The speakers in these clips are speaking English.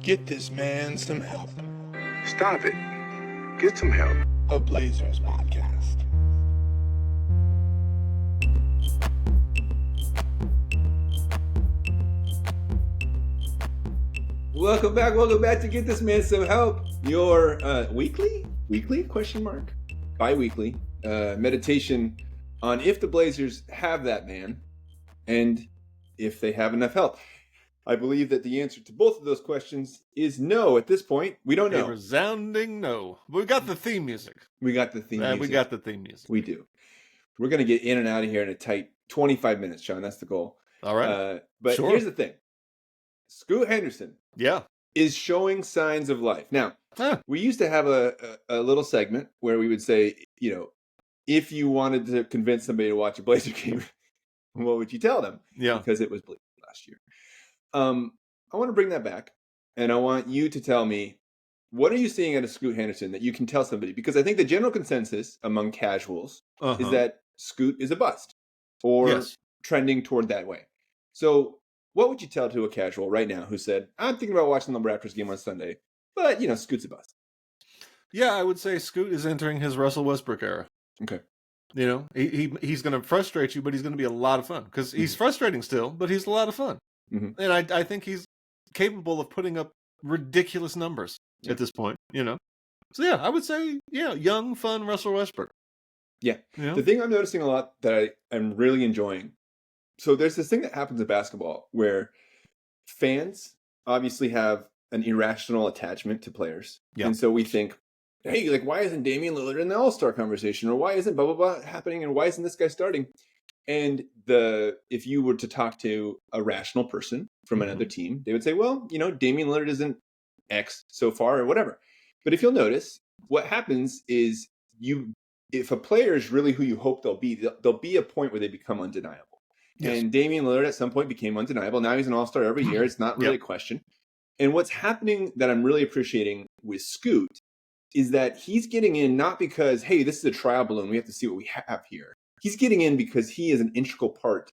Get this man some help. Stop it. Get some help. A Blazers podcast. Welcome back to Get This Man Some Help, your weekly bi-weekly meditation on if the Blazers have that man and if they have enough help. I believe that the answer to both of those questions is no at this point. We don't know. A resounding no. We got the theme music. We got the theme music. We got the theme music. We do. We're going to get in and out of here in a tight 25 minutes, Sean. That's the goal. All right. But sure. Here's the thing. Scoot Henderson is showing signs of life. Now, we used to have a little segment where we would say, if you wanted to convince somebody to watch a Blazer game, what would you tell them? Yeah. Because it was bleak last year. I want to bring that back, and I want you to tell me, what are you seeing out of Scoot Henderson that you can tell somebody? Because I think the general consensus among casuals is that Scoot is a bust or trending toward that way. So what would you tell to a casual right now who said, I'm thinking about watching the Raptors game on Sunday, but, Scoot's a bust? Yeah, I would say Scoot is entering his Russell Westbrook era. Okay. He's going to frustrate you, but he's going to be a lot of fun because he's frustrating still, but he's a lot of fun. Mm-hmm. And I think he's capable of putting up ridiculous numbers at this point, So, yeah, I would say, young, fun Russell Westbrook. Yeah. The thing I'm noticing a lot that I'm really enjoying, so there's this thing that happens in basketball where fans obviously have an irrational attachment to players. Yeah. And so we think, hey, why isn't Damian Lillard in the All-Star conversation? Or why isn't blah, blah, blah happening? And why isn't this guy starting? And if you were to talk to a rational person from another team, they would say, well, Damian Lillard isn't X so far or whatever. But if you'll notice, what happens is if a player is really who you hope there'll be a point where they become undeniable. Yes. And Damian Lillard at some point became undeniable. Now he's an all-star every year. It's not really a question. And what's happening that I'm really appreciating with Scoot is that he's getting in not because, hey, this is a trial balloon, we have to see what we have here. He's getting in because he is an integral part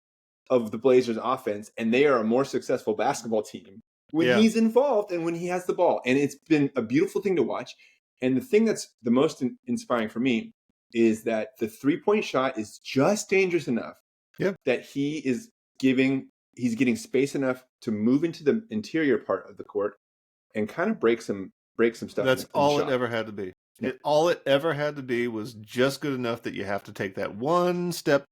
of the Blazers offense, and they are a more successful basketball team when he's involved and when he has the ball. And it's been a beautiful thing to watch. And the thing that's the most inspiring for me is that the three-point shot is just dangerous enough that he's getting space enough to move into the interior part of the court and kind of break some stuff. That's all it ever had to be. All it ever had to be was just good enough that you have to take that one step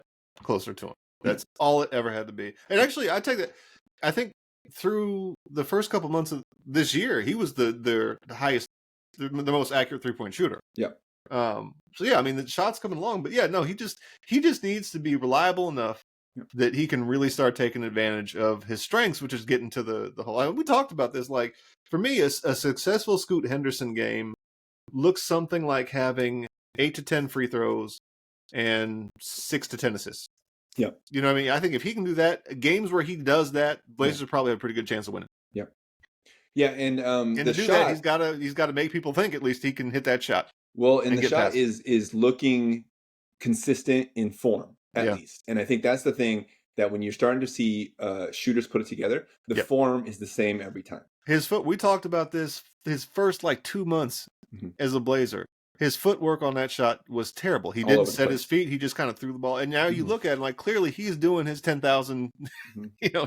closer to him. That's all it ever had to be. And actually, I take that. I think through the first couple months of this year, he was the highest, the most accurate 3-point shooter. Yeah. The shot's coming along, but he just needs to be reliable enough that he can really start taking advantage of his strengths, which is getting to the whole. We talked about this. For me, a successful Scoot Henderson game looks something like having 8 to 10 free throws and 6 to 10 assists. Yeah. You know what I mean? I think if he can do that, games where he does that, Blazers probably have a pretty good chance of winning. Yeah. Yeah, and to do that, he's got to make people think at least he can hit that shot. Well, and the shot is looking consistent in form at least. And I think that's the thing that when you're starting to see shooters put it together, the form is the same every time. His foot, we talked about this, his first 2 months as a Blazer. His footwork on that shot was terrible. He didn't set his feet. He just kind of threw the ball. And now you look at him clearly he's doing his 10,000,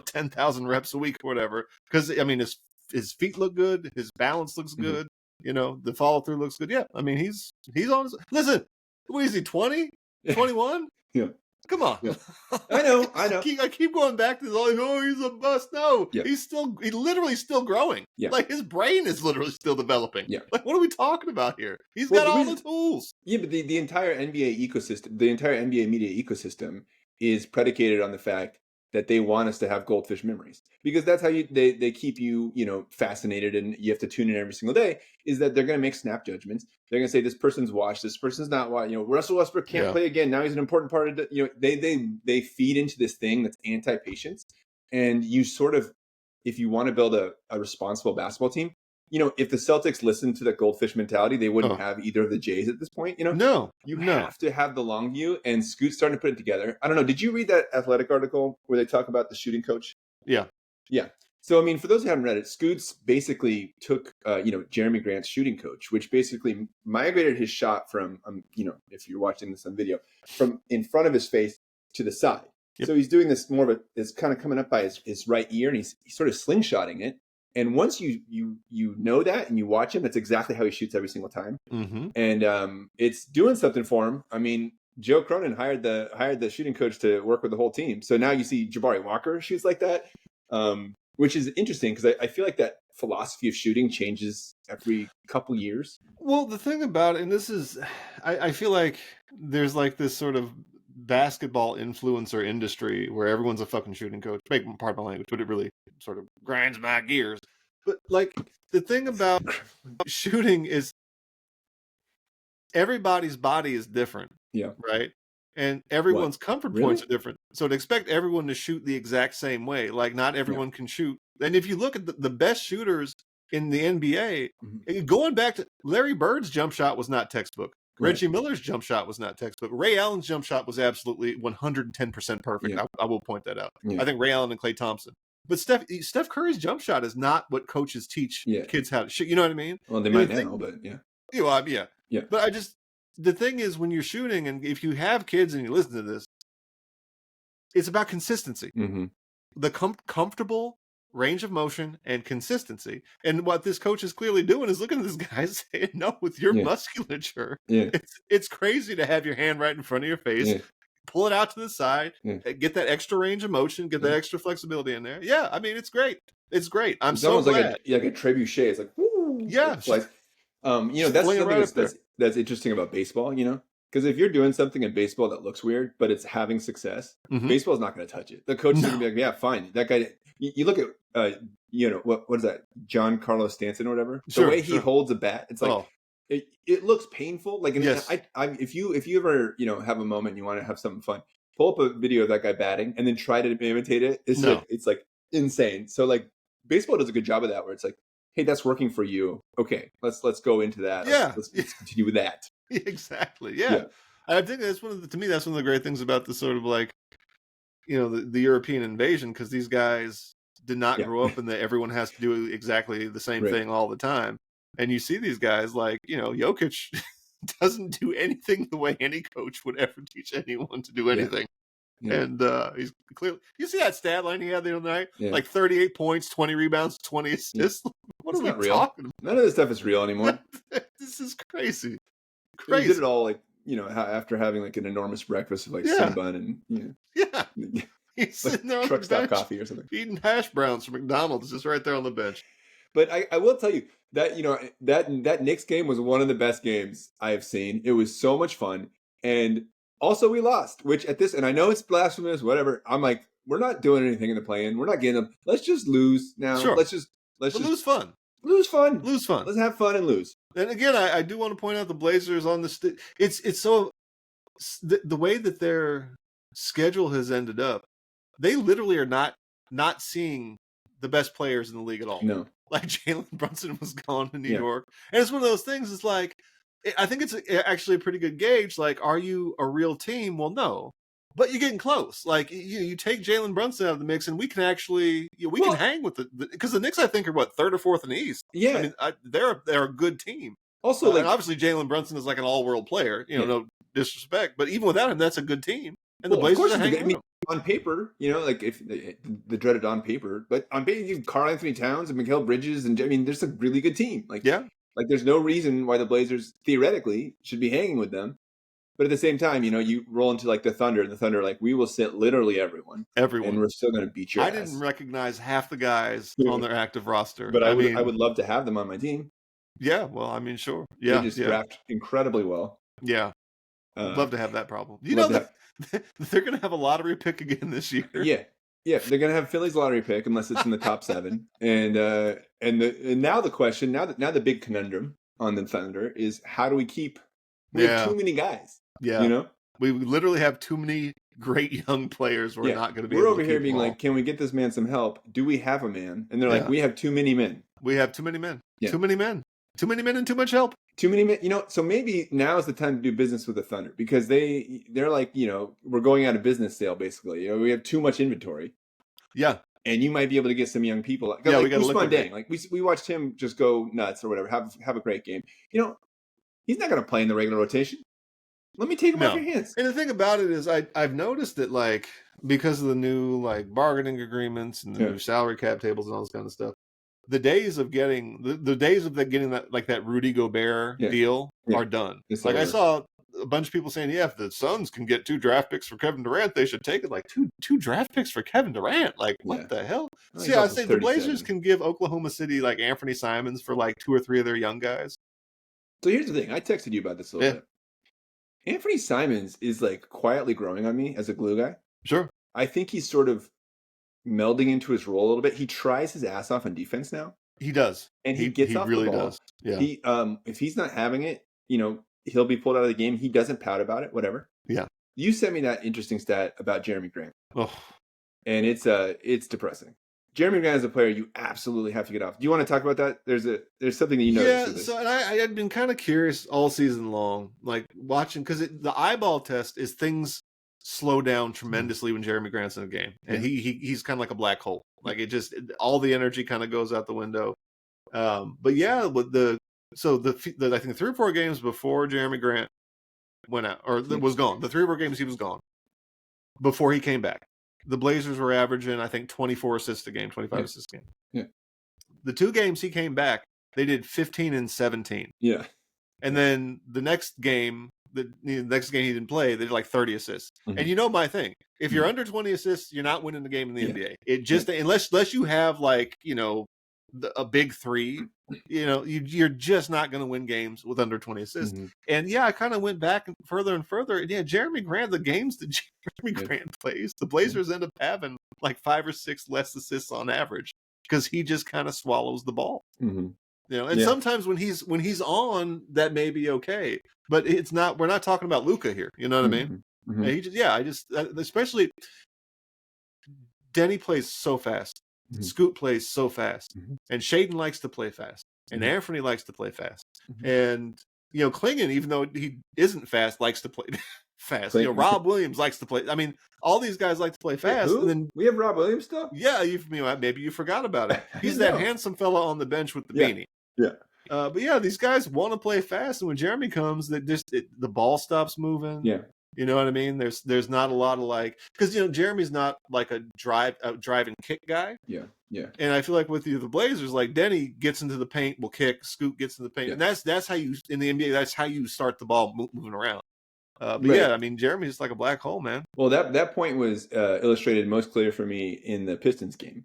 10,000 reps a week or whatever. Because, his feet look good. His balance looks good. The follow through looks good. Yeah. He's on his, listen, what is he, 20, 21? Yeah. Come on. Yeah. I know. I keep going back to this. He's a bust. No, he's literally still growing. Yeah. His brain is literally still developing. Yeah. What are we talking about here? He's got all the tools. Yeah, but the entire NBA ecosystem, the entire NBA media ecosystem is predicated on the fact that they want us to have goldfish memories, because that's how they keep you, fascinated, and you have to tune in every single day, is that they're going to make snap judgments. They're going to say this person's washed, this person's not washed. Russell Westbrook can't play again. Now he's an important part of the, they feed into this thing that's anti-patience. And you sort of, if you want to build a responsible basketball team, if the Celtics listened to the goldfish mentality, they wouldn't have either of the Jays at this point. No, you have to have the long view, and Scoot's starting to put it together. I don't know. Did you read that Athletic article where they talk about the shooting coach? Yeah. Yeah. So, I mean, for those who haven't read it, Scoots basically took, Jerami Grant's shooting coach, which basically migrated his shot from, if you're watching this on video, from in front of his face to the side. Yep. So he's doing this more of it's kind of coming up by his right ear, and he's sort of slingshotting it. And once you know that and you watch him, that's exactly how he shoots every single time. Mm-hmm. And it's doing something for him. I mean, Joe Cronin hired the shooting coach to work with the whole team. So now you see Jabari Walker shoots like that. Which is interesting because I feel like that philosophy of shooting changes every couple years. Well, the thing about it, and this is, I feel like there's like this sort of basketball influencer industry where everyone's a fucking shooting coach. Make part of my language, but it really sort of grinds my gears. But like the thing about shooting is everybody's body is different. Yeah. Right. And everyone's comfort points are different. So to expect everyone to shoot the exact same way, like not everyone can shoot. And if you look at the best shooters in the NBA, going back to Larry Bird's jump shot was not textbook. Reggie Miller's jump shot was not textbook. Ray Allen's jump shot was absolutely 110% perfect. Yeah. I will point that out. Yeah. I think Ray Allen and Klay Thompson. But Steph Curry's jump shot is not what coaches teach kids how to shoot. You know what I mean? Well, they might now, but yeah. Yeah. But the thing is, when you're shooting, and if you have kids and you listen to this, it's about consistency. Mm-hmm. The comfortable range of motion and consistency. And what this coach is clearly doing is looking at this guy saying, no, with your musculature, it's crazy to have your hand right in front of your face, pull it out to the side, get that extra range of motion, get that extra flexibility in there. Yeah, I mean, it's great. It's great. I'm so glad. Like a trebuchet. It's like, woo. Yeah. It's like, that's something that's interesting about baseball, because if you're doing something in baseball that looks weird, but it's having success, baseball's not going to touch it. The coach is going to be like, yeah, fine. That guy, you look at, what is that? John Carlos Stanton or whatever. The way he holds a bat, it's like, it looks painful. Like, if you ever, have a moment and you want to have something fun, pull up a video of that guy batting and then try to imitate it. It's like insane. So like baseball does a good job of that, where it's like, hey, that's working for you. Okay, let's go into that. Let's continue with that. Exactly. Yeah. I think that's to me that's one of the great things about the sort of like, the European invasion, because these guys did not grow up in the everyone has to do exactly the same thing all the time. And you see these guys like, Jokic doesn't do anything the way any coach would ever teach anyone to do anything. Yeah. And he's clearly, you see that stat line he had the other night? Like 38 points, 20 rebounds, 20 assists. What are we talking about? None of this stuff is real anymore. This is crazy. He did it all like, after having like an enormous breakfast of like Cinnabon and he's sitting there on truck the stop bench, coffee or something, eating hash browns from McDonald's, just right there on the bench. But I will tell you that that Knicks game was one of the best games I have seen. It was so much fun, and also we lost, which and I know it's blasphemous, whatever. I'm like, we're not doing anything in the play-in. We're not getting them. Let's just lose now. Sure. Let's just lose fun. Lose fun. Let's have fun and lose. And again, I do want to point out the Blazers on the it's so the way that their schedule has ended up. They literally are not seeing the best players in the league at all. No, like Jalen Brunson was gone to New York, and it's one of those things. It's like I think it's actually a pretty good gauge. Like, are you a real team? Well, no. But you're getting close. Like you take Jalen Brunson out of the mix, and we can actually can hang with because the Knicks I think are third or fourth in the East. Yeah, I mean they're a good team. Also, and obviously Jalen Brunson is like an all-world player. No disrespect, but even without him, that's a good team. And the Blazers are hanging. On paper, like if the dreaded on paper, but on paper you have Karl Anthony Towns and Mikal Bridges, and there's a really good team. Like there's no reason why the Blazers theoretically should be hanging with them. But at the same time, you roll into like the Thunder, and the Thunder like, we will sit literally everyone, and we're still going to beat your ass. I didn't recognize half the guys on their active roster, but I would love to have them on my team. Yeah, well, I mean, sure. Yeah, they just draft incredibly well. Yeah, I'd love to have that problem. That they're going to have a lottery pick again this year. Yeah, they're going to have Philly's lottery pick unless it's in the top 7. And now the question, now the big conundrum on the Thunder is, how do we keep? We have too many guys. Yeah, we literally have too many great young players. We're not going to be. We're over here being like, can we get this man some help? Do we have a man? And they're like, we have too many men. We have too many men. Too many men. Too many men and too much help. Too many men. So maybe now is the time to do business with the Thunder, because they're like, we're going out of business sale basically. We have too much inventory. Yeah. and you might be able to get some young people. Like, we got Ousmane Dieng. Like we watched him just go nuts or whatever. Have a great game. He's not going to play in the regular rotation. Let me take him off your hands. And the thing about it is, I've noticed that, like, because of the new bargaining agreements and the new salary cap tables and all this kind of stuff, the days of getting getting that Rudy Gobert deal are done. Like, I saw a bunch of people saying, if the Suns can get 2 draft picks for Kevin Durant, they should take it. Like, two draft picks for Kevin Durant? Like, what the hell? See, I say the Blazers can give Oklahoma City like Anthony Simons for like 2 or 3 of their young guys. So here's the thing. I texted you about this a little bit. Anthony Simons is like quietly growing on me as a glue guy. Sure. I think he's sort of melding into his role a little bit. He tries his ass off on defense now. He does. And he gets off really the ball. Does. Yeah. He if he's not having it, he'll be pulled out of the game. He doesn't pout about it, whatever. Yeah. You sent me that interesting stat about Jerami Grant. Oh. And it's depressing. Jerami Grant is a player you absolutely have to get off. Do you want to talk about that? There's something that you noticed. Yeah, so and I had been kind of curious all season long, like watching, because the eyeball test is things slow down tremendously when Jerami Grant's in a game, and he's kind of like a black hole. Like all the energy kind of goes out the window. But yeah, with I think 3 or 4 games before Jerami Grant went out or was gone, the 3 or 4 games he was gone before he came back. The Blazers were averaging, I think, 24 assists a game, 25 assists a game. Yeah. The 2 games he came back, they did 15 and 17. Yeah. And then the next game he didn't play, they did like 30 assists. Mm-hmm. And my thing, if you're under 20 assists, you're not winning the game in the NBA. It just unless you have a big 3, you're just not going to win games with under 20 assists. Mm-hmm. And I kind of went back further and further. And Jerami Grant, the games that Jerami Grant plays, the Blazers end up having like 5 or 6 less assists on average because he just kind of swallows the ball. Mm-hmm. And sometimes when he's on, that may be okay, but it's not. We're not talking about Luka here. You know what I mean? Mm-hmm. Especially Denny plays so fast. Mm-hmm. Scoot plays so fast, and Shaedon likes to play fast, and Anthony likes to play fast, and Klingon, even though he isn't fast, likes to play fast. Rob Williams likes to play. I mean, all these guys like to play fast. Wait, and then we have Rob Williams still. Yeah, maybe you forgot about it. He's that handsome fella on the bench with the beanie. Yeah. But these guys want to play fast, and when Jerami comes, the ball stops moving. Yeah. You know what I mean? There's not a lot of because Jeremy's not like a drive and kick guy. Yeah, yeah. And I feel like with the Blazers, like Denny gets into the paint, will kick. Scoot gets in the paint, and that's how you in the NBA. That's how you start the ball moving around. But I mean, Jeremy's just like a black hole, man. Well, that point was illustrated most clear for me in the Pistons game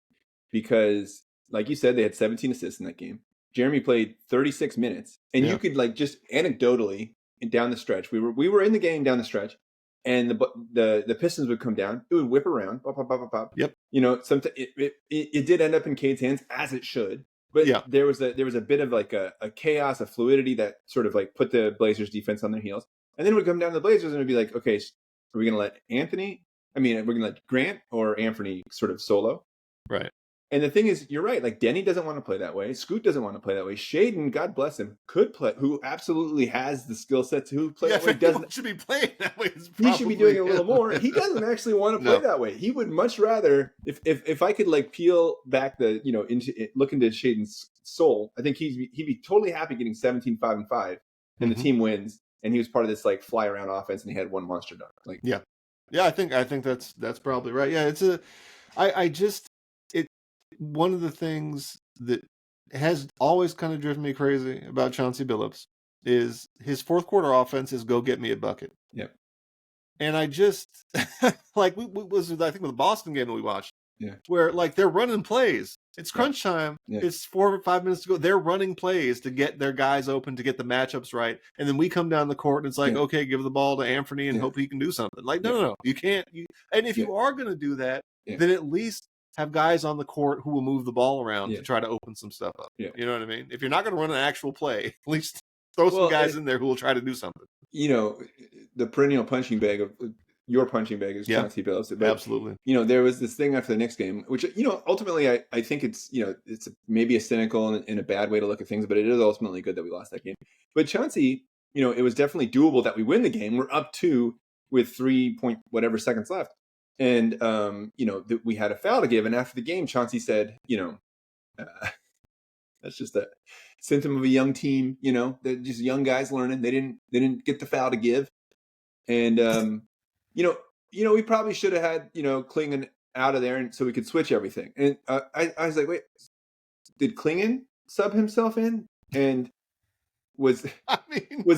because, like you said, they had 17 assists in that game. Jerami played 36 minutes, and you could just anecdotally. Down the stretch, we were in the game down the stretch, and the Pistons would come down. It would whip around, pop, pop, pop, pop, pop. Yep. Sometimes it did end up in Cade's hands as it should, but there was a bit of like a chaos, a fluidity that sort of like put the Blazers defense on their heels, and then it would come down to the Blazers and it'd be like, okay, are we gonna let we're gonna let Grant or Anthony sort of solo, right? And the thing is, you're right. Like Denny doesn't want to play that way. Scoot doesn't want to play that way. Shaedon, God bless him, could play. Who absolutely has the skill set to play that way. Doesn't should be playing that way. He should be doing it a little more. He doesn't actually want to play that way. He would much rather, if I could peel back the look into Shaedon's soul. I think he'd be totally happy getting 17, 5, and 5, and the team wins, and he was part of this fly around offense, and he had one monster dunk. I think that's probably right. Yeah, it's one of the things that has always kind of driven me crazy about Chauncey Billups is his fourth quarter offense is go get me a bucket. Yep. And I just I think with the Boston game that we watched, where they're running plays. It's crunch time. Yeah. It's 4 or 5 minutes to go. They're running plays to get their guys open, to get the matchups right. And then we come down the court and it's okay, give the ball to Anthony and hope he can do something. No, you can't. And if you are going to do that, then at least have guys on the court who will move the ball around to try to open some stuff up. Yeah. You know what I mean? If you're not going to run an actual play, at least throw some guys in there who will try to do something. The perennial punching bag of your punching bag is Chauncey Billups. But, absolutely. There was this thing after the Knicks game, which, ultimately I think it's maybe a cynical and a bad way to look at things, but it is ultimately good that we lost that game. But Chauncey, it was definitely doable that we win the game. We're up 2 with 3 point whatever seconds left. And, we had a foul to give. And after the game, Chauncey said, that's just a symptom of a young team. They're just young guys learning. They didn't get the foul to give. And, we probably should have had, Klingon out of there, and so we could switch everything. And I was like, wait, did Klingon sub himself in? And was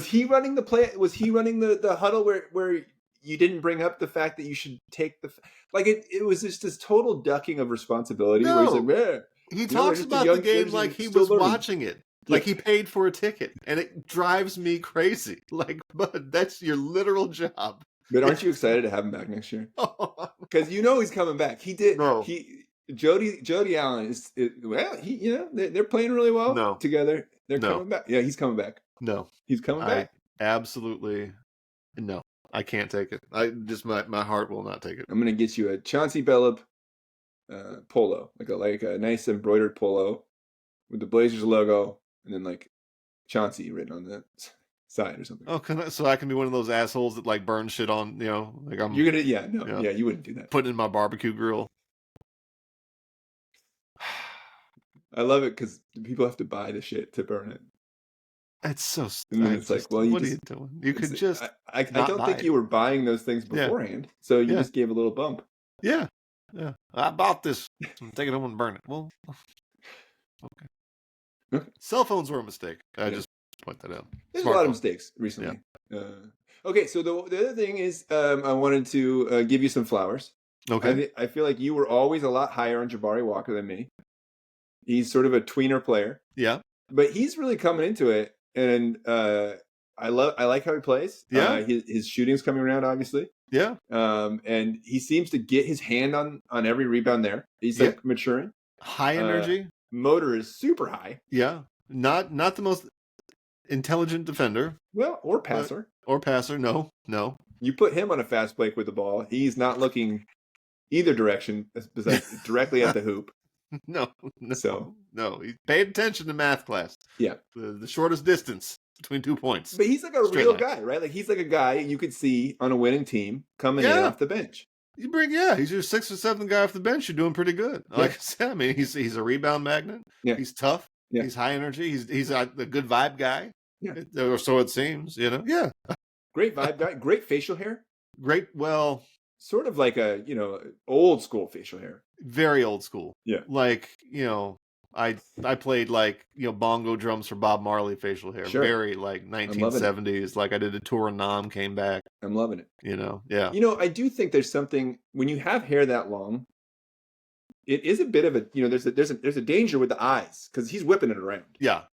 he running the play? Was he running the huddle where you didn't bring up the fact that you should take the it was just this total ducking of responsibility. No. Where he's like, yeah, he talks about the game like he was watching it. Like he paid for a ticket, and it drives me crazy. Like, bud, that's your literal job. But aren't you excited to have him back next year? Because he's coming back. He did. No. Jody Allen they're playing really well together. They're coming back. Yeah, he's coming back. No, he's coming back. Absolutely no. I can't take it. My heart will not take it. I'm gonna get you a Chauncey Billup polo, like a nice embroidered polo with the Blazers logo, and then Chauncey written on the side or something. Oh, so I can be one of those assholes that burn shit on, I'm. You're gonna, you wouldn't do that. Put it in my barbecue grill. I love it because people have to buy the shit to burn it. It's so. And then it's what are you doing? You could just. I don't think you were buying those things beforehand, so you just gave a little bump. Yeah. I bought this. I'm taking it home and burn it. Well, okay. Cell phones were a mistake. I just point that out. There's a lot of mistakes recently. Yeah. Okay, so the other thing is, I wanted to give you some flowers. Okay. I feel like you were always a lot higher on Jabari Walker than me. He's sort of a tweener player. Yeah. But he's really coming into it, and I like how he plays. Yeah. His shooting's coming around, obviously. Yeah. And he seems to get his hand on every rebound there. He's maturing. High energy. Motor is super high. Yeah. Not the most intelligent defender. Well, or passer. No. You put him on a fast break with the ball, he's not looking either direction besides directly at the hoop. No. He paid attention to math class. Yeah. The shortest distance between 2 points. But he's like a real guy, right? Like he's like a guy you could see on a winning team coming in off the bench. He's your 6th or 7th guy off the bench. You're doing pretty good. Like I said, I mean, he's a rebound magnet. Yeah. He's tough. Yeah. He's high energy. He's a good vibe guy. Yeah. Or so it seems, Yeah. Great vibe guy. Great facial hair. Sort of like a, old school facial hair. Very old school. Yeah. Like, I played bongo drums for Bob Marley facial hair. Sure. Very 1970s. Like I did a tour in Nam, came back. I'm loving it. Yeah. I do think there's something when you have hair that long, it is a bit of a, there's a danger with the eyes because he's whipping it around. Yeah.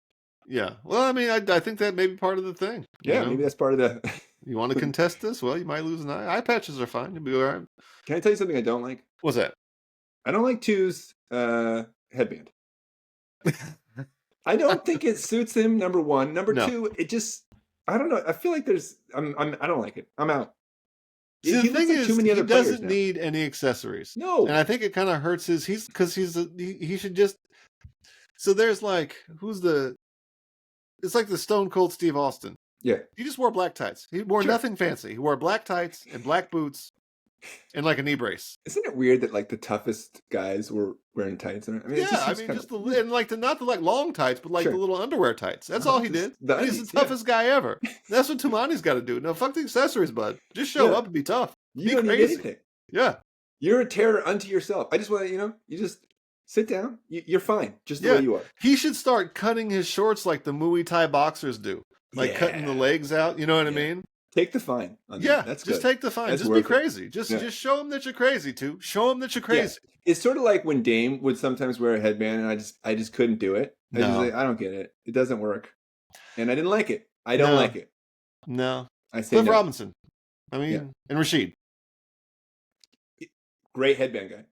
Yeah. Well, I mean, I think that may be part of the thing. Yeah, maybe that's part of the... You want to contest this? Well, you might lose an eye. Eye patches are fine. You'll be all right. Can I tell you something I don't like? What's that? I don't like Tu's headband. I don't think it suits him, number one. Number two, it just... I don't know. I feel like there's... I don't like it. I'm out. See, the thing is, he doesn't need any accessories. No. And I think it kind of hurts he should just... So there's it's like the Stone Cold Steve Austin. Yeah. He just wore black tights. He wore nothing fancy. He wore black tights and black boots and a knee brace. Isn't it weird that the toughest guys were wearing tights? I mean, not the long tights, but the little underwear tights. That's all he did. He's the toughest guy ever. That's what Toumani's got to do. No, fuck the accessories, bud. Just show up and be tough. You don't need anything. Yeah. You're a terror unto yourself. I just want to, you just sit down. You're fine, just the way you are. He should start cutting his shorts like the Muay Thai boxers do. Cutting the legs out, you know what I mean? Take the fine. That's good. Just take the fine. Just be crazy. Just show him that you're crazy, too. Show him that you're crazy. Yeah. It's sort of like when Dame would sometimes wear a headband, and I just couldn't do it. I don't get it. It doesn't work, and I didn't like it. I don't like it. No. I say Cliff Robinson. I mean, and Rashid. Great headband guy.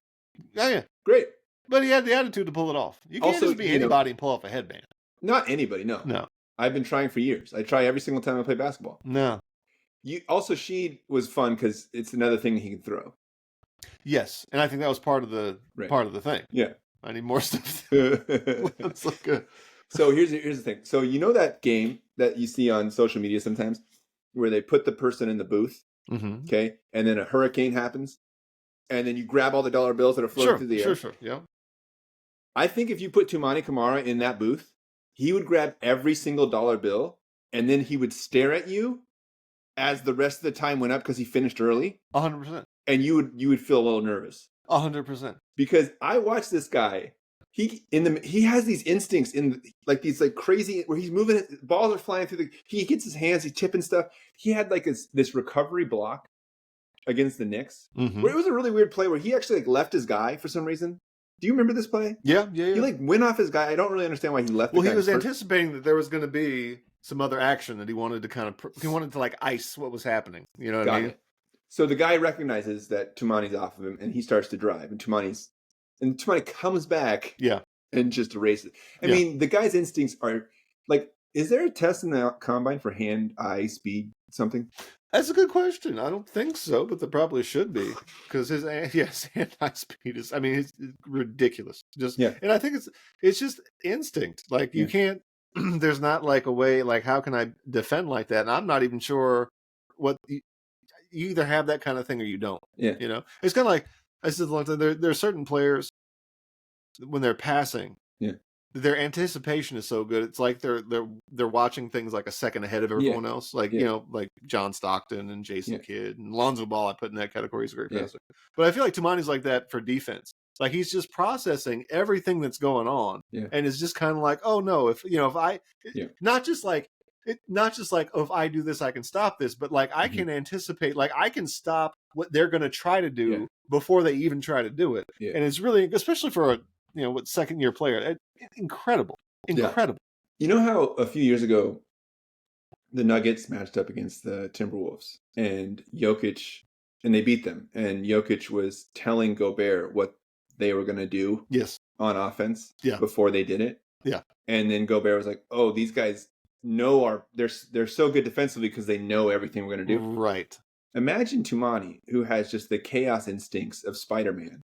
Yeah. Great. But he had the attitude to pull it off. You can't just be anybody and pull off a headband. Not anybody, no. No. I've been trying for years. I try every single time I play basketball. No. Sheed was fun because it's another thing he can throw. Yes, and I think that was part of the thing. Yeah. I need more stuff. Let's look good. So here's the thing. So that game that you see on social media sometimes where they put the person in the booth, okay, and then a hurricane happens, and then you grab all the dollar bills that are floating through the air. Sure. Yeah. I think if you put Toumani Camara in that booth, he would grab every single dollar bill, and then he would stare at you as the rest of the time went up because he finished early. 100%. And you would feel a little nervous. 100%. Because I watched this guy. He has these instincts these crazy where he's moving. Balls are flying through he gets his hands. He's tipping stuff. He had this recovery block against the Knicks, where it was a really weird play where he actually left his guy for some reason. Do you remember this play? Yeah. He went off his guy. I don't really understand why he left. Well, he was anticipating that there was going to be some other action that he wanted to ice what was happening. You know what I mean? It. So the guy recognizes that Toumani's off of him, and he starts to drive, and Toumani comes back, and just erases. I mean, the guy's instincts are is there a test in the combine for hand-eye speed something? That's a good question. I don't think so, but there probably should be, because his hand-eye speed is. I mean, it's ridiculous. And I think it's just instinct. You can't. There's not a way. How can I defend like that? And I'm not even sure what. You either have that kind of thing or you don't. Yeah. You know, it's kind of like I said a long time. There are certain players when they're passing. Yeah. Their anticipation is so good. It's like they're watching things a second ahead of everyone else. Like John Stockton and Jason Kidd and Lonzo Ball. I put in that category. He's a great passer. But I feel like Toumani's like that for defense. He's just processing everything that's going on, and it's just kind of oh no, if I not just if I do this, I can stop this, but I can anticipate, I can stop what they're going to try to do before they even try to do it. Yeah. And it's really, especially for a, second year player, incredible. You know how a few years ago, the Nuggets matched up against the Timberwolves and they beat them. And Jokic was telling Gobert what they were going to do on offense before they did it. Yeah. And then Gobert was like, oh, these guys they're so good defensively because they know everything we're going to do. Right. Imagine Toumani, who has just the chaos instincts of Spider-Man,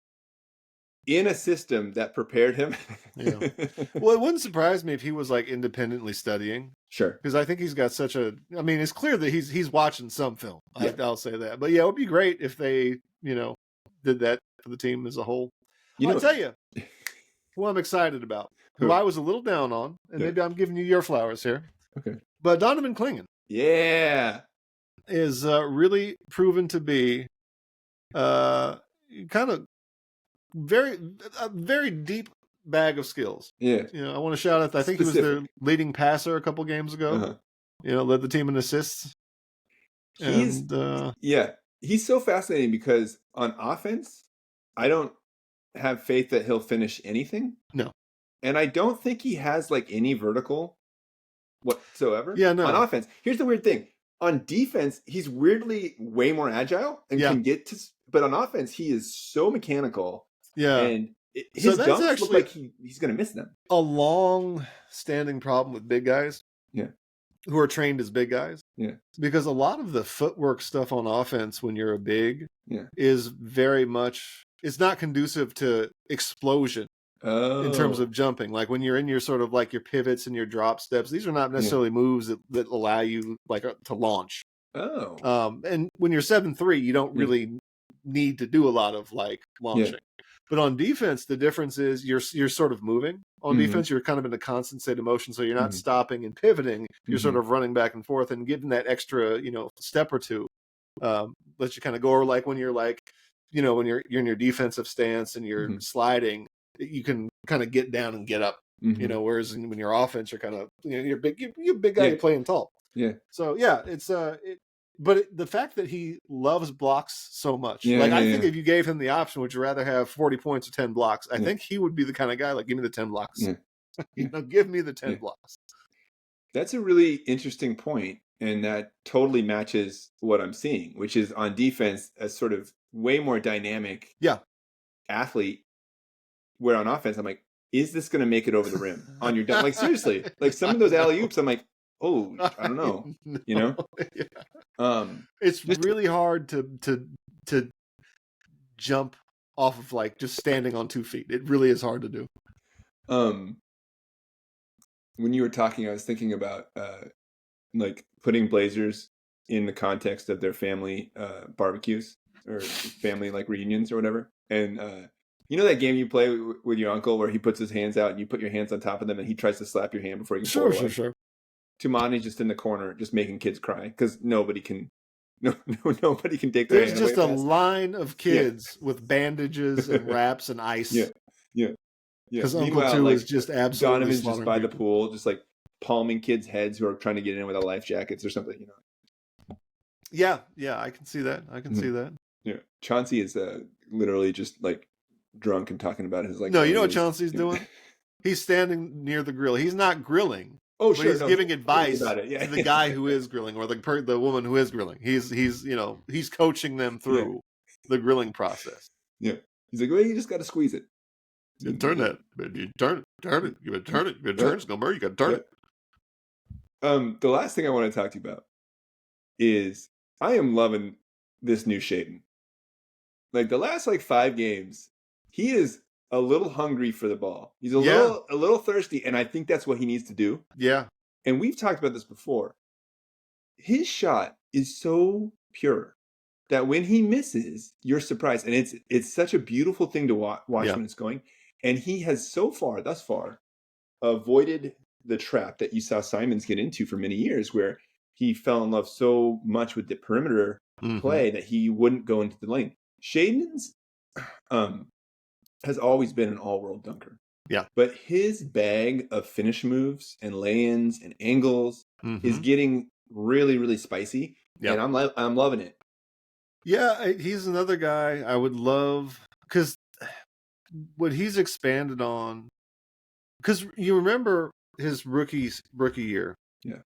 in a system that prepared him. Yeah. Well, it wouldn't surprise me if he was independently studying. Sure. Because I think he's got it's clear that he's watching some film. I'll say that. But it would be great if they, did that for the team as a whole. I'll tell you who I'm excited about, who I was a little down on, and maybe I'm giving you your flowers here. Okay. But Donovan Clingan. Yeah. Is really proven to be kind of a very deep bag of skills. Yeah. I want to shout out, I think he was their leading passer a couple games ago. Led the team in assists. He's so fascinating because on offense, I don't have faith that he'll finish anything. No. And I don't think he has any vertical whatsoever. Yeah, no. On offense. Here's the weird thing. On defense, he's weirdly way more agile and can get to. But on offense, he is so mechanical. Yeah, and his dunks look like he's going to miss them. A long-standing problem with big guys. Yeah, who are trained as big guys. Yeah, because a lot of the footwork stuff on offense when you're a big is very much. It's not conducive to explosion. In terms of jumping, when you're in your sort of your pivots and your drop steps, these are not necessarily moves that allow you to launch. Oh. And when you're 7'3", you don't really need to do a lot of launching. Yeah. But on defense, the difference is you're sort of moving. On defense, you're kind of in a constant state of motion, so you're not stopping and pivoting. You're sort of running back and forth and getting that extra, step or two. Lets you kind of go, or when you're when you're in your defensive stance and you're sliding. You can kind of get down and get up, whereas when you're offense, you're kind of, you're big, you're a big guy, you're playing tall. Yeah. So it's, but the fact that he loves blocks so much, I think if you gave him the option, would you rather have 40 points or 10 blocks? I think he would be the kind of guy, give me the 10 blocks, give me the 10 blocks. That's a really interesting point, and that totally matches what I'm seeing, which is on defense, a sort of way more dynamic athlete. Where on offense, I'm like, is this going to make it over the rim on your dunk? Seriously, some of those alley-oops, I'm like, oh, I don't know, it's really hard to jump off of just standing on 2 feet. It really is hard to do. When you were talking, I was thinking about putting Blazers in the context of their family barbecues. or family like reunions or whatever. And you know that game you play with your uncle where he puts his hands out and you put your hands on top of them and he tries to slap your hand before you can pull it away? Sure. Toumani's just in the corner, just making kids cry because nobody can take their hand away. There's just a line of kids with bandages and wraps and ice. Yeah. Because Uncle Two is just absolutely Donovan's just by the pool, just like palming kids' heads who are trying to get in with life jackets or something, you know. Yeah, I can see that. See that. Yeah, Chauncey is literally just like drunk and talking about his like. No, you know what Chauncey's doing? He's standing near the grill. He's not grilling. Oh, sure. He's giving advice to the guy who is grilling or the woman who is grilling. He's coaching them through the grilling process. Yeah, he's like, well, you just got to squeeze it. You turn that. You turn it. You gotta turn it. You gotta turn it. It's gonna burn. You gotta turn it. The last thing I want to talk to you about is I am loving this new Shaedon. Like the last 5 games, he is a little hungry for the ball. He's a little thirsty, and I think that's what he needs to do. Yeah. And we've talked about this before. His shot is so pure that when he misses, you're surprised, and it's such a beautiful thing to watch when it's going. And he has thus far, avoided the trap that you saw Simons get into for many years, where he fell in love so much with the perimeter play that he wouldn't go into the lane. Shaedon's has always been an all-world dunker. Yeah. But his bag of finish moves and lay-ins and angles is getting really, really spicy. Yeah. And I'm loving it. Yeah, he's another guy I would love, because what he's expanded on, because you remember his rookie year. Yeah.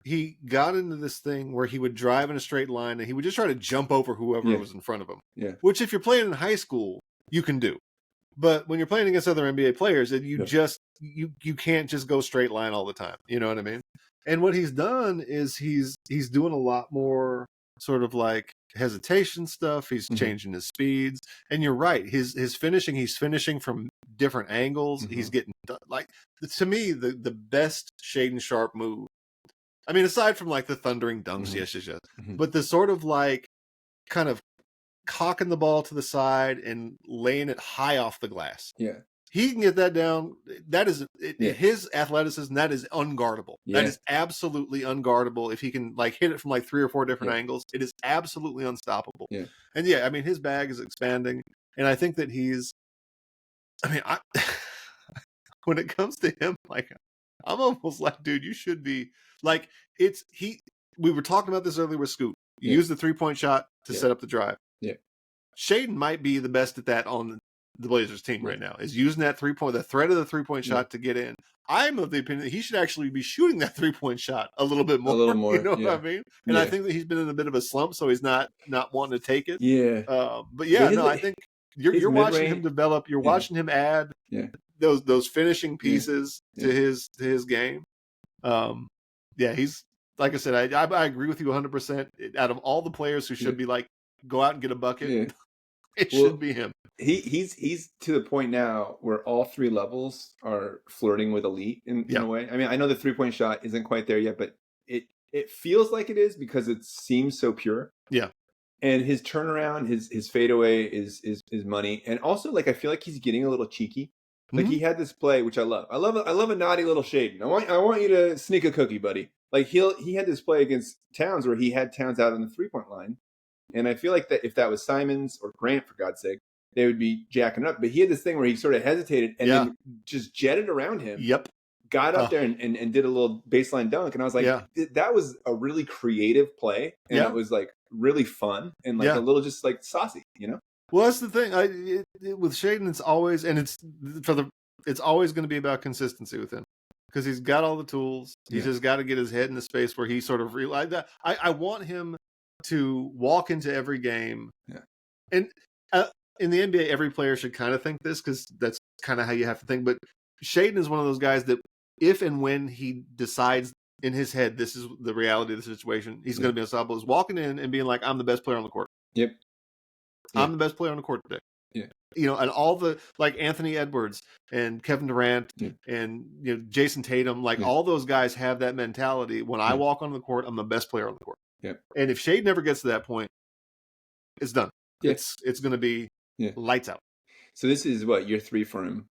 He got into this thing where he would drive in a straight line and he would just try to jump over whoever was in front of him. Yeah. Which if you're playing in high school, you can do. But when you're playing against other NBA players, you can't just go straight line all the time. You know what I mean? And what he's done is he's doing a lot more sort of like hesitation stuff. He's changing his speeds. And you're right. His finishing, he's finishing from different angles. He's getting like, to me, the best Shaedon Sharpe move. I mean, aside from like the thundering dunks, yes. But the sort of like kind of cocking the ball to the side and laying it high off the glass. Yeah. He can get that down. That is his athleticism. That is unguardable. Yeah. That is absolutely unguardable. If he can like hit it from like 3 or 4 different angles, it is absolutely unstoppable. Yeah. And I mean, his bag is expanding, and I think that when it comes to him, like, I'm almost like, dude, you should be like, we were talking about this earlier with Scoot. You use the 3-point shot to set up the drive. Yeah. Shaedon might be the best at that on the Blazers team right now, is using that 3-point, the threat of the 3-point shot to get in. I'm of the opinion that he should actually be shooting that 3-point shot a little bit more. You know what I mean? And I think that he's been in a bit of a slump, so he's not wanting to take it. Yeah. I think you're watching him develop. You're watching him add those finishing pieces to his game. He's, like I said, I agree with you 100%. Out of all the players who should be like, go out and get a bucket, it should be him. He's to the point now where all 3 levels are flirting with elite in a way. I mean, I know the 3-point shot isn't quite there yet, but it feels like it is because it seems so pure. Yeah. And his turnaround, his fadeaway is money. And also, like, I feel like he's getting a little cheeky. Like he had this play, which I love. I love a naughty little Shaedon. I want you to sneak a cookie, buddy. Like he had this play against Towns where he had Towns out on the 3-point line. And I feel like that if that was Simons or Grant, for God's sake, they would be jacking up. But he had this thing where he sort of hesitated and then just jetted around him. Yep. Got up there and did a little baseline dunk. And I was like, that was a really creative play. And it was like really fun and like a little just like saucy, you know? Well, that's the thing. With Shaedon, it's always, and it's always going to be about consistency with him. Because he's got all the tools. He's just got to get his head in the space where he sort of realized that. I want him to walk into every game. Yeah. And in the NBA, every player should kind of think this, because that's kind of how you have to think. But Shaedon is one of those guys that if and when he decides in his head this is the reality of the situation, he's going to be unstoppable. Is walking in and being like, I'm the best player on the court. Yep. I'm the best player on the court today. Yeah. You know, and all the, like, Anthony Edwards and Kevin Durant and, you know, Jason Tatum, like all those guys have that mentality. When I walk onto the court, I'm the best player on the court. Yeah. And if Shaedon never gets to that point, it's done. It's going to be lights out. So this is year 3 for him.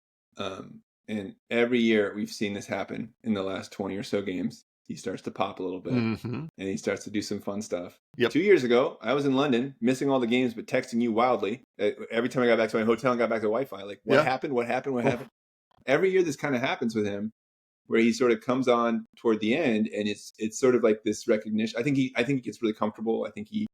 And every year we've seen this happen in the last 20 or so games. He starts to pop a little bit, and he starts to do some fun stuff. 2 years ago, I was in London, missing all the games, but texting you wildly. Every time I got back to my hotel and got back to Wi-Fi, like, what happened? What happened? What happened? Every year this kind of happens with him, where he sort of comes on toward the end, and it's sort of like this recognition. I think he gets really comfortable. I think he,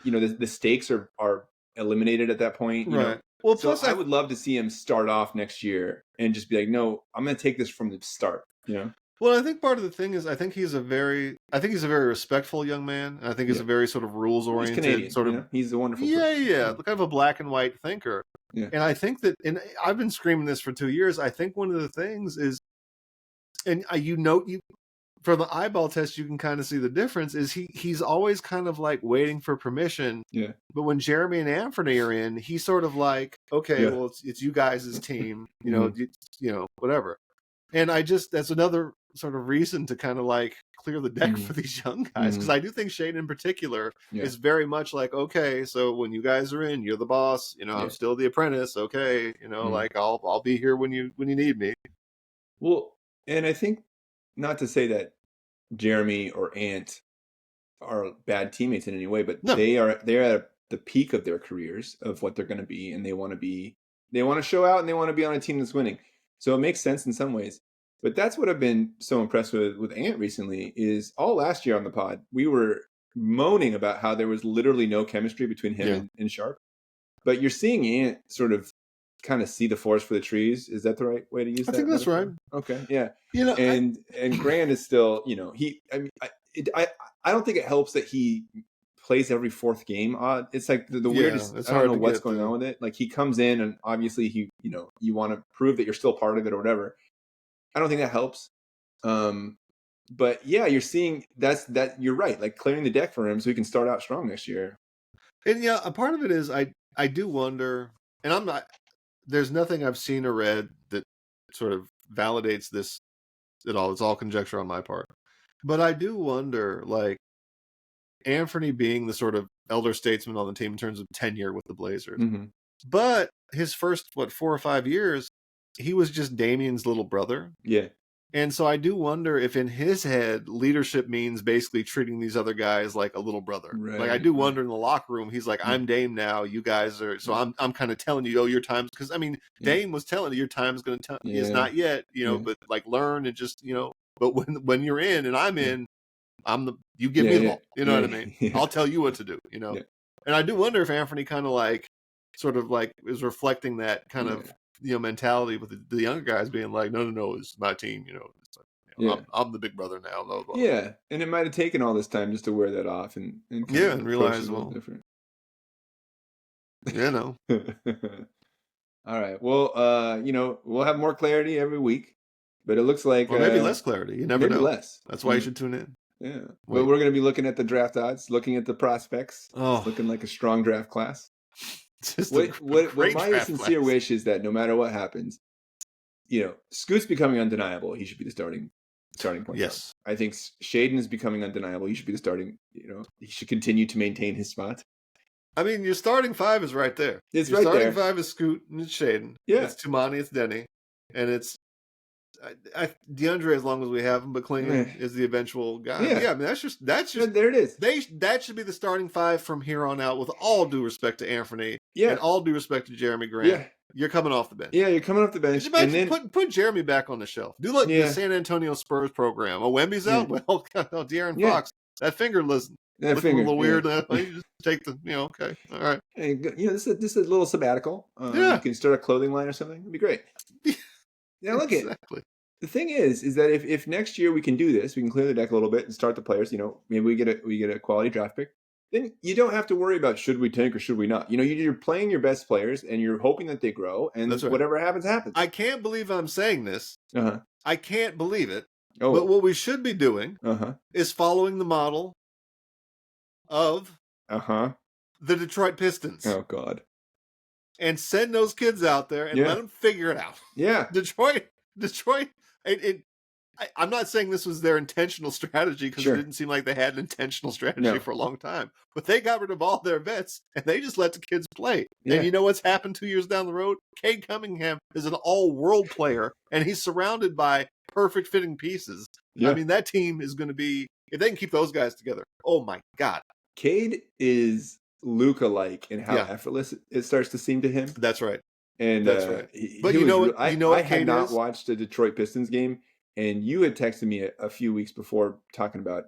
the stakes are eliminated at that point. You know? Well, so plus I would love to see him start off next year and just be like, no, I'm going to take this from the start. You know. Well, I think part of the thing is I think he's a very respectful young man. And I think he's a very sort of rules oriented sort of. He's a wonderful person. Kind of a black and white thinker. Yeah. And I think that, and I've been screaming this for 2 years. I think one of the things is, and from the eyeball test, you can kind of see the difference. Is he's always kind of like waiting for permission. Yeah. But when Jerami and Anthony are in, he's sort of like, okay, well, it's you guys' team. Whatever. And that's another sort of reason to kind of like clear the deck for these young guys, because I do think Shaedon in particular is very much like, okay, so when you guys are in, you're the boss, I'm still the apprentice, okay, like I'll be here when you need me. Well, and I think, not to say that Jerami or Ant are bad teammates in any way, but they're at the peak of their careers of what they're going to be, and they want to show out, and they want to be on a team that's winning. So it makes sense in some ways. But that's what I've been so impressed with Ant recently is all last year on the pod, we were moaning about how there was literally no chemistry between him and Sharpe. But you're seeing Ant sort of kind of see the forest for the trees. Is that the right way to use that? I think that's right. Okay, yeah. And Grant is still, I don't think it helps that he plays every fourth game. It's like the weirdest. I don't know what's going on with it. Like he comes in and obviously you want to prove that you're still part of it or whatever. I don't think that helps. But yeah, you're seeing that you're right. Like clearing the deck for him so he can start out strong next year. And a part of it is I do wonder, and there's nothing I've seen or read that sort of validates this at all. It's all conjecture on my part. But I do wonder, like, Anthony being the sort of elder statesman on the team in terms of tenure with the Blazers. But his first, 4 or 5 years, he was just Damian's little brother. Yeah. And so I do wonder if in his head, leadership means basically treating these other guys like a little brother. Right. Like I do wonder in the locker room, he's like, I'm Dame now, you guys are, so I'm kind of telling you, your time's, because I mean, Dame was telling you your time's going to tell you, it's not yet, but like learn and just, but when you're in and I'm in, you give me the ball, you know what I mean? I'll tell you what to do, And I do wonder if Anthony kind of like, sort of like is reflecting that kind of, mentality with the younger guys being like, no, it's my team, it's like, I'm the big brother now. Blah, blah. Yeah, and it might have taken all this time just to wear that off and realize different. All right. Well, we'll have more clarity every week, but it looks like maybe less clarity. You never know. Less. That's why you should tune in. Yeah. Well, we're going to be looking at the draft odds, looking at the prospects. It's looking like a strong draft class. What my sincere wish is that no matter what happens, Scoot's becoming undeniable. He should be the starting point. Yes. Guard. I think Shaedon is becoming undeniable. He should be the starting, he should continue to maintain his spot. I mean, your starting five is right there. Your starting five is Scoot and it's Shaedon. Yeah. It's Toumani, it's Denny. And it's DeAndre as long as we have him, but Klingon is the eventual guy. Yeah, I mean that's just there it is. That should be the starting five from here on out, with all due respect to Anthony and all due respect to Jerami Grant. Yeah. You're coming off the bench. Yeah, you're coming off the bench. And then put Jerami back on the shelf. Do like the San Antonio Spurs program. Oh, Wemby's out? Well, De'Aaron Fox. That finger looking a little weird. You just take the, okay. All right. Hey, this is a little sabbatical. You can start a clothing line or something. It'd be great. Yeah, look exactly. The thing is that if next year we can do this, we can clear the deck a little bit and start the players. Maybe we get a quality draft pick. Then you don't have to worry about should we tank or should we not. You're playing your best players and you're hoping that they grow, and whatever happens. I can't believe I'm saying this. I can't believe it. But what we should be doing is following the model of the Detroit Pistons. Oh God! And send those kids out there and let them figure it out. Yeah, Detroit. I'm not saying this was their intentional strategy because Sure. it didn't seem like they had an intentional strategy for a long time. But they got rid of all their vets and they just let the kids play. Yeah. And you know what's happened 2 years down the road? Cade Cunningham is an all-world player and he's surrounded by perfect fitting pieces. Yeah. I mean, that team is going to be, if they can keep those guys together, oh my God. Cade is Luka-like in how effortless it starts to seem to him. That's right. And that's right. But you know what? I had not watched a Detroit Pistons game, and you had texted me a few weeks before talking about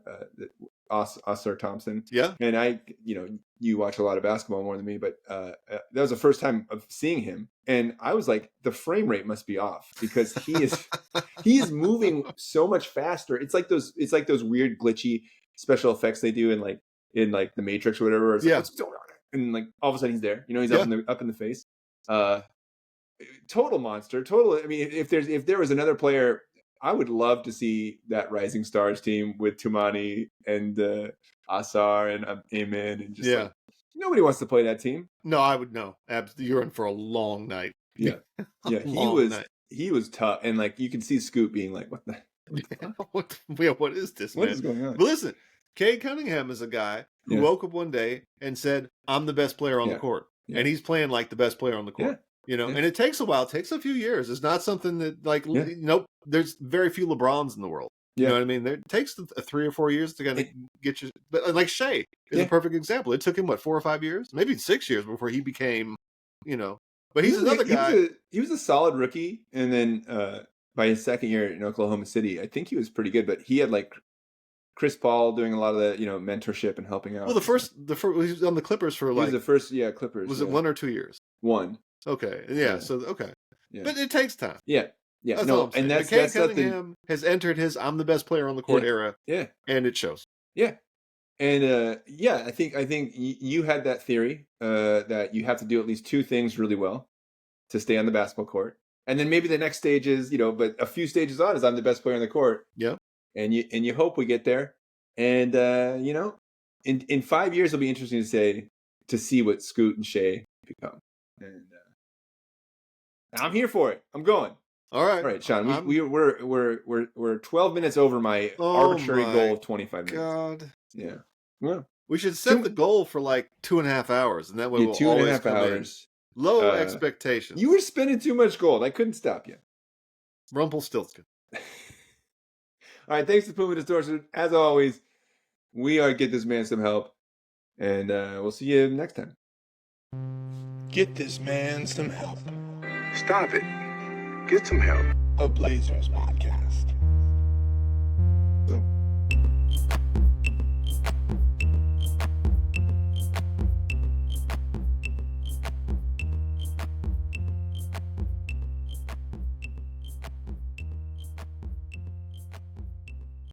Oscar Thompson. Yeah. And you watch a lot of basketball more than me, but that was the first time of seeing him, and I was like, the frame rate must be off because he is moving so much faster. It's like those weird glitchy special effects they do in the Matrix or whatever. It's like, and like all of a sudden he's there. He's up in the face. Total monster. I mean, if there was another player, I would love to see that Rising Stars team with Toumani and Asar and Amen and just nobody wants to play that team. No, I would know. Absolutely, you're in for a long night. Yeah, yeah. He was tough, and like you can see Scoot being like, "What the? What is this? What man? is going on?" But listen, Cade Cunningham is a guy who woke up one day and said, "I'm the best player on the court," and he's playing like the best player on the court. And it takes a while. It takes a few years. It's not something that nope. There's very few LeBrons in the world. You know what I mean? It takes 3 or 4 years to kind of get you. But like Shea is a perfect example. It took him 4 or 5 years, maybe 6 years before he became, But he's another guy. He was a solid rookie, and then by his second year in Oklahoma City, I think he was pretty good. But he had like Chris Paul doing a lot of the mentorship and helping out. Well, the first he was on the Clippers for he was the first Clippers. Was it 1 or 2 years? 1. Okay, so okay, but it takes time. Yeah. That's all I'm saying. And Cade Cunningham has entered his "I'm the best player on the court" era. Yeah, and it shows. Yeah, and I think you had that theory that you have to do at least 2 things really well to stay on the basketball court, and then maybe the next stage is but a few stages on is I'm the best player on the court. Yeah, and you hope we get there, and in 5 years it'll be interesting to see what Scoot and Shea become, and I'm here for it. I'm going. All right, Sean. We're 12 minutes over my arbitrary goal of 25 minutes. God. Yeah. Well, we should set the goal for like 2.5 hours, and that way we'll 2.5 hours. Low expectations. You were spending too much gold. I couldn't stop you. Rumpelstiltskin. All right. Thanks to Puma Distortion. As always, we are Get This Man Some Help, and we'll see you next time. Get this man some help. Stop it. Get some help. A Blazers podcast.